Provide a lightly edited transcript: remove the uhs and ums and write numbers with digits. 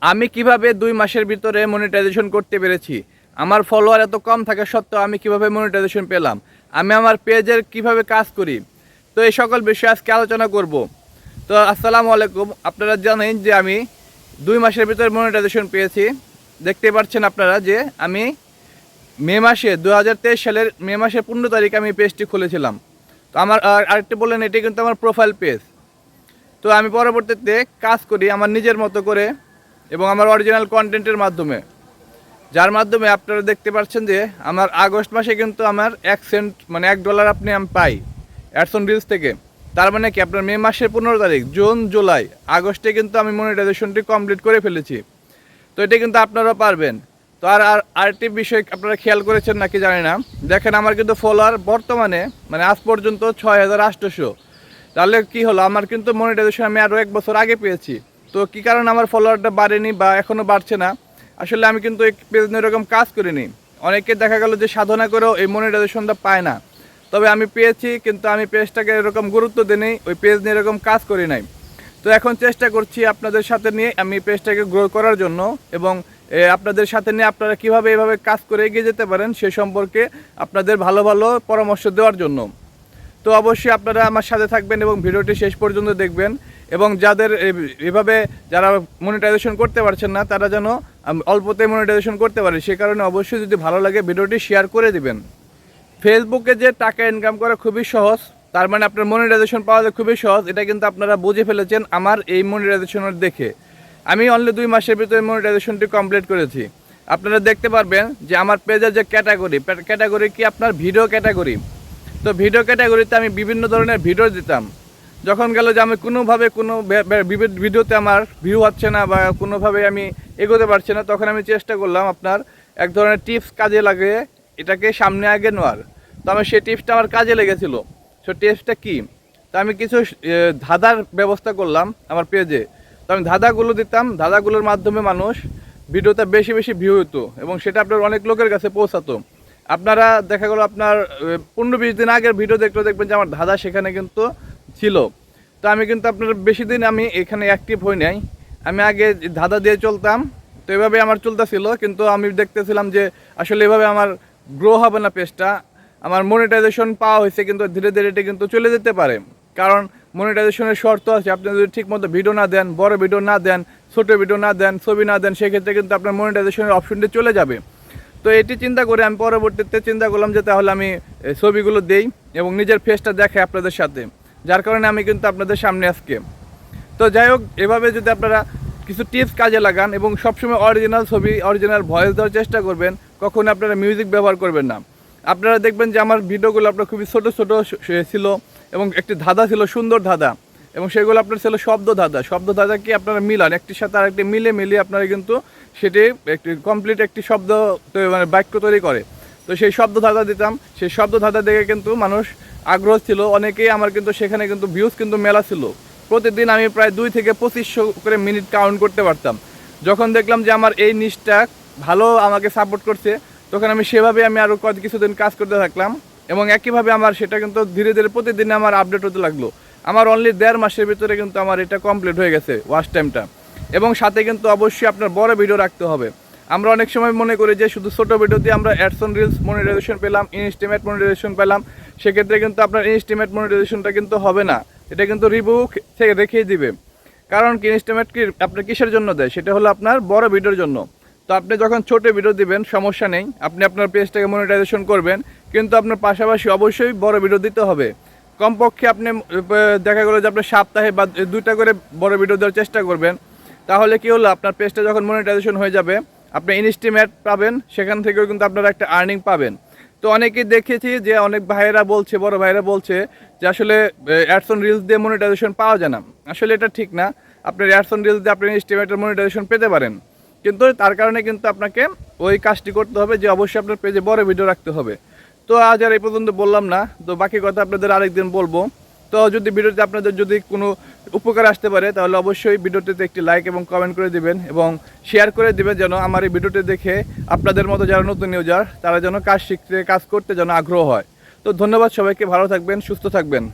আমি কিভাবে 2 মাসের ভিতরে মনিটাইজেশন করতে পেরেছি, আমার ফলোয়ার এত কম থাকা সত্ত্বেও আমি কিভাবে মনিটাইজেশন পেলাম, আমি আমার পেজের কিভাবে কাজ করি, তো এই সকল বিষয়ে আজকে আলোচনা করব। তো আসসালামু আলাইকুম। আপনারা জানেন যে আমি 2 মাসের ভিতরে মনিটাইজেশন পেয়েছি। দেখতে পাচ্ছেন আপনারা যে আমি মে মাসে 2023 সালের মে মাসের 15 তারিখে আমি পেজটি খুলেছিলাম। তো আমার আরেকটি বললেন, এটি কিন্তু আমার প্রোফাইল পেজ। তো আমি পরবর্তীতে কাজ করি আমার নিজের মতো করে এবং আমার অরিজিনাল কন্টেন্টের মাধ্যমে, যার মাধ্যমে আপনারা দেখতে পাচ্ছেন যে আমার আগস্ট মাসে কিন্তু আমার 1 সেন্ট মানে $1 আমি পাই অ্যাডসন রিলস থেকে। তার মানে কি আপনার মে মাসের 15 তারিখ, জুন, জুলাই, আগস্টে কিন্তু আমি মনিটাইজেশনটি কমপ্লিট করে ফেলেছি। তো এটা কিন্তু আপনারাও পারবেন। তো আরেকটি বিষয় আপনারা খেয়াল করেছেন নাকি জানি না, দেখেন আমার কিন্তু ফলোয়ার বর্তমানে মানে আজ পর্যন্ত 6800। তাহলে কি হলো, আমার কিন্তু মনিটাইজেশন আমি আরও 1 বছর আগে পেয়েছি। তো কী কারণে আমার ফলোয়ারটা বাড়েনি বা এখনও বাড়ছে না, আসলে আমি কিন্তু এই পেজ নিয়ে এরকম কাজ করিনি। অনেকে দেখা গেল যে সাধনা করেও এই মনিটাইজেশনটা পায় না, তবে আমি পেয়েছি, কিন্তু আমি পেজটাকে এরকম গুরুত্ব দিই, ওই পেজ নিয়ে এরকম কাজ করি নাই। তো এখন চেষ্টা করছি আপনাদের সাথে নিয়ে আমি পেজটাকে গ্রো করার জন্য, এবং আপনাদের সাথে নিয়ে আপনারা কীভাবে এভাবে কাজ করে এগিয়ে যেতে পারেন সে সম্পর্কে আপনাদের ভালো ভালো পরামর্শ দেওয়ার জন্য। তো অবশ্যই আপনারা আমার সাথে থাকবেন এবং ভিডিওটি শেষ পর্যন্ত দেখবেন, এবং যাদের এভাবে যারা মনিটাইজেশন করতে পারছেন না তারা যেন অল্পতে মনিটাইজেশন করতে পারে, সে কারণে অবশ্যই যদি ভালো লাগে ভিডিওটি শেয়ার করে দিবেন। ফেসবুকে যে টাকা ইনকাম করা খুবই সহজ, তার মানে আপনার মনিটাইজেশন পাওয়া যায় খুবই সহজ, এটা কিন্তু আপনারা বুঝে ফেলেছেন আমার এই মনিটাইজেশনের দেখে। আমি অনলি 2 মাসের ভিতরে মনিটাইজেশনটি কমপ্লিট করেছি। আপনারা দেখতে পারবেন যে আমার পেজের যে ক্যাটাগরি কি আপনার ভিডিও ক্যাটাগরি। তো ভিডিও ক্যাটাগরিতে আমি বিভিন্ন ধরনের ভিডিও দিতাম। যখন গেল যে আমি কোনোভাবে কোনো ভিডিওতে আমার ভিউ হচ্ছে না বা কোনোভাবে আমি এগোতে পারছি না, তখন আমি চেষ্টা করলাম আপনার এক ধরনের টিপস কাজে লাগিয়ে এটাকে সামনে আগে নেওয়ার। তো আমার সেই টিপসটা আমার কাজে লেগেছিল। সো টিপসটা কী, তো আমি কিছু ধাঁধার ব্যবস্থা করলাম আমার পেজে। তো আমি ধাঁধাগুলো দিতাম, ধাঁধাগুলোর মাধ্যমে মানুষ ভিডিওতে বেশি বেশি ভিউ হতো এবং সেটা আপনার অনেক লোকের কাছে পৌঁছাতো। আপনারা দেখা গেলো আপনার 15-20 দিন আগের ভিডিও দেখলেও দেখবেন যে আমার ধাঁধা সেখানে কিন্তু ছিল। তো আমি কিন্তু আপনার বেশি দিন আমি এখানে অ্যাক্টিভ হই নাই, আমি আগে ধাঁধা দিয়ে চলতাম। তো এভাবে আমার চলতেছিল, কিন্তু আমি দেখতেছিলাম যে আসলে এভাবে আমার গ্রো হবে না পেজটা। আমার মনিটাইজেশন পাওয়া হয়েছে, কিন্তু ধীরে ধীরে এটা কিন্তু চলে যেতে পারে, কারণ মনিটাইজেশনের শর্ত আছে। আপনি যদি ঠিকমতো ভিডিও না দেন, বড় ভিডিও না দেন, ছোটো ভিডিও না দেন, ছবি না দেন, সেক্ষেত্রে কিন্তু আপনার মনিটাইজেশনের অপশনটি চলে যাবে। তো এটি চিন্তা করে আমি পরবর্তীতে চিন্তা করলাম যে তাহলে আমি ছবিগুলো দেই এবং নিজের ফেসটা দেখাই আপনাদের সাথে, যার কারণে আমি কিন্তু আপনাদের সামনে আজকে। তো যাই হোক, এভাবে যদি আপনারা কিছু টিপস কাজে লাগান এবং সবসময় অরিজিনাল ছবি, অরিজিনাল ভয়েস দেওয়ার চেষ্টা করবেন, কখনো আপনারা মিউজিক ব্যবহার করবেন না। আপনারা দেখবেন যে আমার ভিডিওগুলো আপনার খুবই ছোটো ছোটো ছিল এবং একটি ধাঁধা ছিল, সুন্দর ধাঁধা, এবং সেগুলো আপনার ছিল শব্দ ধাঁধা কি আপনারা মিলান, একটির সাথে আরেকটি মিলিয়ে আপনারা কিন্তু সেটি একটি কমপ্লিট একটি শব্দ মানে বাক্য তৈরি করে। তো সেই শব্দ ধাঁধা দিতাম, সেই শব্দ ধাঁধা দেখে কিন্তু মানুষ আগ্রহ ছিল অনেকেই, আমার কিন্তু সেখানে কিন্তু ভিউজ কিন্তু মেলা ছিল। প্রতিদিন আমি প্রায় 2 থেকে 2500 করে মিনিট কাউন্ট করতে পারতাম। যখন দেখলাম যে আমার এই নিশটা ভালো আমাকে সাপোর্ট করছে, তখন আমি সেভাবে আমি আরও কিছুদিন কাজ করতে থাকলাম, এবং একইভাবে আমার সেটা কিন্তু ধীরে ধীরে প্রতিদিন আমার আপডেট হতে লাগলো। আমার অনলি 1.5 মাসের ভিতরে কিন্তু আমার এটা কমপ্লিট হয়ে গেছে ওয়াচ টাইমটা। এবং সাথে কিন্তু অবশ্যই আপনার বড় ভিডিও রাখতে হবে। আমরা অনেক সময় মনে করি যে শুধু ছোটো ভিডিওতে আমরা অ্যাডসন রিলস মনিটাইজেশন পেলাম, ইনস্টিমেট মনিটাইজেশন পেলাম, সেক্ষেত্রে কিন্তু আপনার ইনস্টিমেট মনিটাইজেশনটা কিন্তু হবে না, এটা কিন্তু রিভিউ থেকে রেখেই দিবে। কারণ কি ইনস্টিমেট কি আপনার কিসের জন্য দেয়, সেটা হলো আপনার বড় ভিডিওর জন্য। তো আপনি যখন ছোটো ভিডিও দিবেন সমস্যা নেই, আপনি আপনার পেজটাকে মনিটাইজেশন করবেন, কিন্তু আপনার পাশাপাশি অবশ্যই বড় ভিডিও দিতে হবে। কমপক্ষে আপনি দেখা গেলো যে আপনি সপ্তাহে বা 2টা করে বড় ভিডিও দেওয়ার চেষ্টা করবেন। তাহলে কি হলো, আপনার পেজটা যখন মনিটাইজেশন হয়ে যাবে আপনি ইনস্টিমেট পাবেন, সেখান থেকেও কিন্তু আপনারা একটা আর্নিং পাবেন। তো অনেকেই দেখেছি যে অনেক ভাইয়েরা বলছে, বড় ভাইয়েরা বলছে যে আসলে অ্যাডসন রিলস দিয়ে মনিটাইজেশন পাওয়া যায় না। আসলে এটা ঠিক না, আপনার অ্যাডসন রিলস দিয়ে আপনি ইনস্টিমেটের মনিটাইজেশন পেতে পারেন, কিন্তু তার কারণে কিন্তু আপনাকে ওই কাজটি করতে হবে যে অবশ্যই আপনার পেজে বড় ভিডিও রাখতে হবে। তো আজ আর এই পর্যন্ত বললাম না, তো বাকি কথা আপনাদের আরেকদিন বলবো। তো যদি ভিডিওতে আপনাদের যদি কোনো উপকার আসতে পারে তাহলে অবশ্যই ভিডিওটিতে একটি লাইক এবং কমেন্ট করে দিবেন এবং শেয়ার করে দিবেন, যেন আমার এই ভিডিওটি দেখে আপনাদের মতো যারা নতুন ইউজার তারা যেন কাজ শিখতে, কাজ করতে যেন আগ্রহ হয়। তো ধন্যবাদ সবাইকে, ভালো থাকবেন, সুস্থ থাকবেন।